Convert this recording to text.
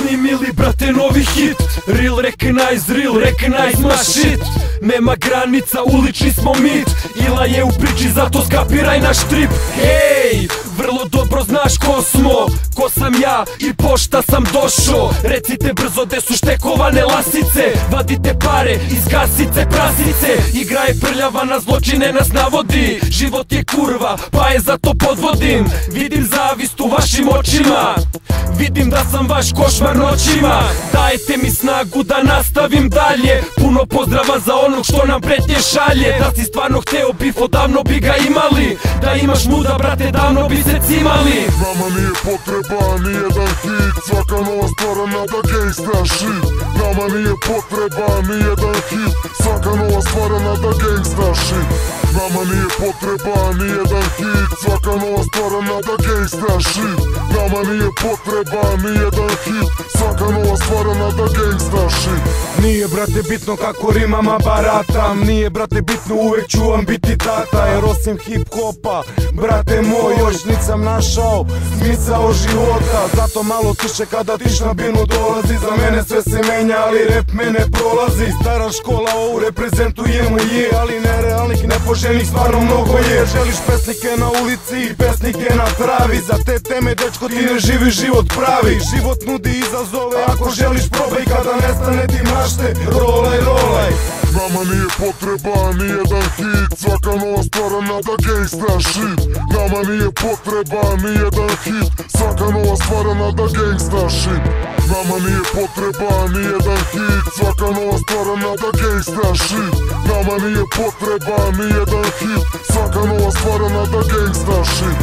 snimili, brate, novi hit. Real recognize my shit. Nema granica, ulični smo mit. Ila je u priči, zato skapiraj naš trip. Hej, vrlo dobro znaš ko smo, ko sam ja i pošta sam došao. Recite brzo gde su štekovane lasice, vadite pare iz kasice prasice. Igra je prljava, na zločine nas navodi. Život je kurva, pa je zato podvodim. Vidim zavist u vašim očima, vidim da sam vaš košmar noćima. Dajte mi snagu da nastavim dalje. Puno pozdrava za onog što nam pretnje šalje. Da si stvarno hteo bif, odavno bi ga imali. Da imaš muda, brate, davno bi se cimali. Nama nije potreban nijedan hit, svaka nova stvarana da gangsta shit. Nama nije potreban nijedan hit, svaka nova stvarana da gangsta shit. Nama nije potreban nijedan hit, svaka nova stvarana da gangsta shit. Nama nije potreban nijedan hit, svaka nova stvarana da gangsta shit. Nije, brate, bitno kako rimama baratam, nije, brate, bitno, uvek ću vam biti tata. Jer osim hip-hopa, brate moj, još nisam našao smisao života. Zato malo tiše kada tiš na binu dolazi. Za mene sve se menja, ali rap mene prolazi. Stara škola, ovu reprezentujemo je, ali nerealnih, nepoželjnih stvarno mnogo je. Želiš pesnike na ulici i pesnike na travi, za te teme, dečko, ti ne živi život pravi. Život nudi izazove, ako želiš probaj, kada nestane ti mašte, rolaj, rolaj. Nama nije potreban nijedan hit, svaka nova stvarana da gangsta shit. Nama nije potreban nijedan hit, svaka nova stvarana da gangsta shit. Nama nije potreban nijedan hit, svaka nova stvarana da gangsta shit. Nama nije potreban nijedan hit, svaka nova stvarana da gangsta shit.